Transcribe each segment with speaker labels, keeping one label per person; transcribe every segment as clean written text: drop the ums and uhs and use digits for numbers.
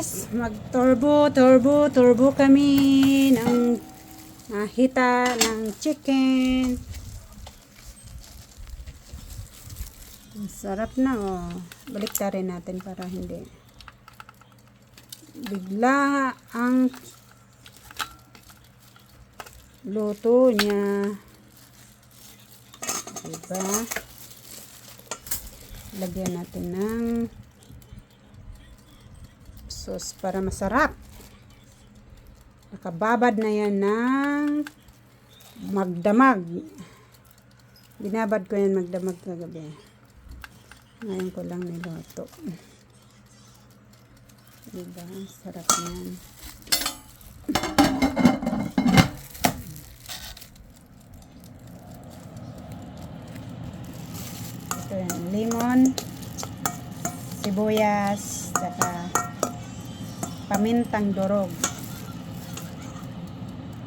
Speaker 1: guys, turbo kami ng hita ng chicken. Ang sarap na oh. Baliktarin natin para hindi bigla ang luto niya. Diba? Lagyan natin ng sauce para masarap. Nakababad na yan ng magdamag. Binabad ko yan magdamag kagabi. Ngayon ko lang niluto. Diba? Sarap yan. Ito yan. Lemon, sibuyas, saka pamintang durog.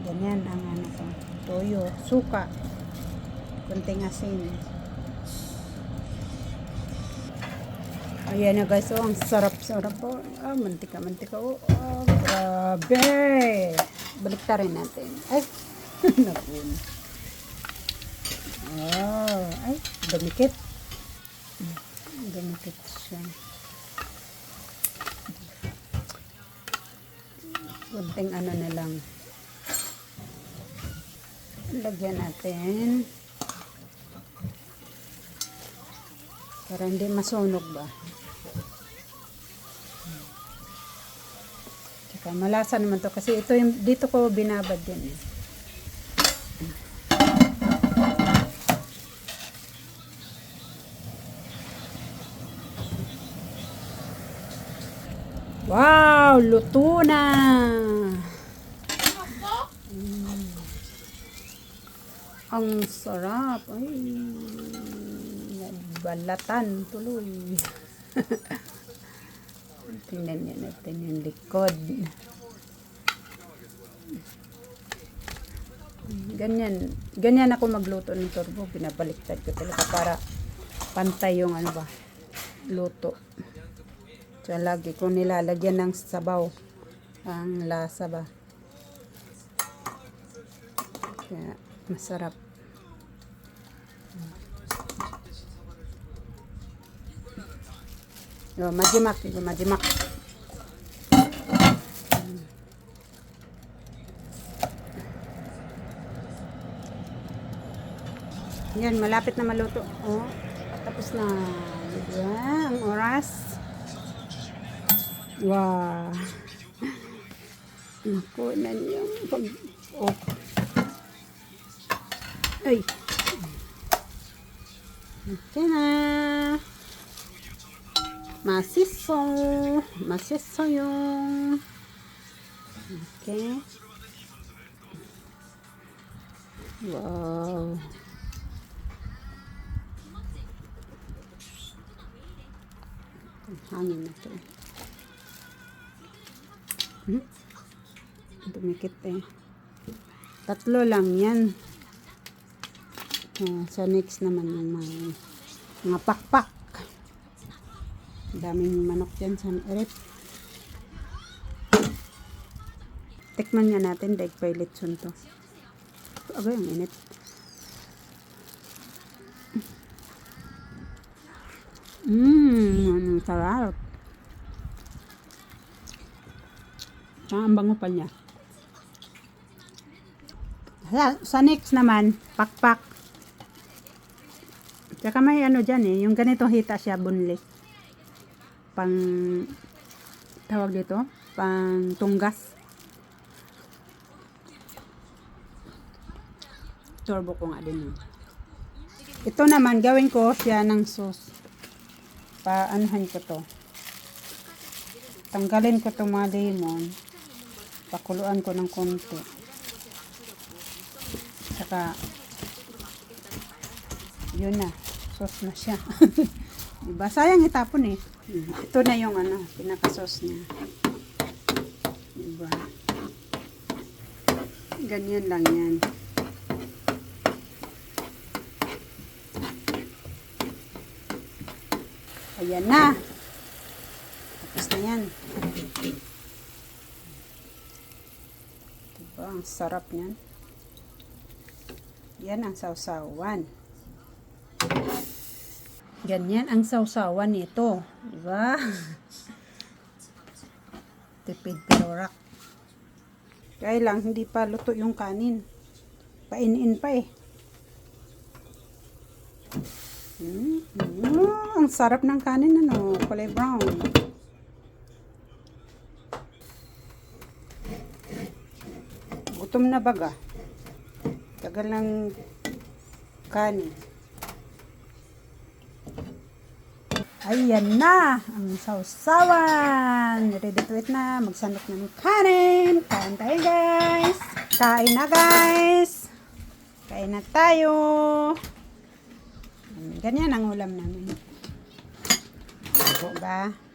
Speaker 1: Ganyan ang ano ko. Toyo, suka, kunting asin. Ayan na guys, oh, ang sarap-sarap po. Oh. Mantika-mantika. Oh, grabe. Baliktarin natin. Ay, naku. Oh, ay, dumikit. Dumikit siya. Kunting ano na lang. Lagyan natin. Para hindi masunog ba. Tsaka malasa naman to kasi ito yung dito ko binabad yan eh. Wow, luto na. Ang sarap. Ay, balatan tuloy. Tingnan niya natin yung likod. Ganyan ako magluto ng turbo. Binabaliktad ko talaga para pantay yung ano ba, luto. So, lagi ko nilalagyan ng sabaw ang lasa ba. Kaya masarap. Oh, majimak. Yan, malapit na maluto. Oh, tapos na. Diba? Ang oras. Wow. Naku, yung pag... Oh. Ay. Okay na. Masiso yung okay. Wow. Hangin na ito. Dumikit eh. 3 lang yan. So next naman yung mga pakpak. Daming manok dyan sa rep. Tikman nga natin daig pilot sun to. Agay ang init. Ang sarap. Ang bango pa niya. Sa next naman, pakpak. Tsaka may ano dyan eh, yung ganito hita siya, bunli. Pang, tawag dito, pang tunggas. Turbo ko nga din. Ito naman, gawin ko siya ng sauce. Paanahan ko to. Tanggalin ko itong mga lemon. Pakuluan ko ng konti. Saka, yun na. Sauce na siya. Diba? Sayang itapon eh. Ito na yung ano, pinaka-sauce niya. Diba? Ganyan lang yan. Ayan na. Tapos na yan. Diba, ang sarap niyan. Yan ang sausawan. Ganyan ang sausawan nito. Diba? Tipid pero rak. Kaya lang, hindi pa luto yung kanin. Painin pa eh. Ang sarap ng kanin, ano, kulay brown. Gutom na baga. Tagal ng kanin. Ayan na, ang sausawan. Ready to eat na. Magsanok ng kanin. Kain tayo, guys. Kain na, guys. Kain na tayo. Ganyan ang ulam namin. Diba?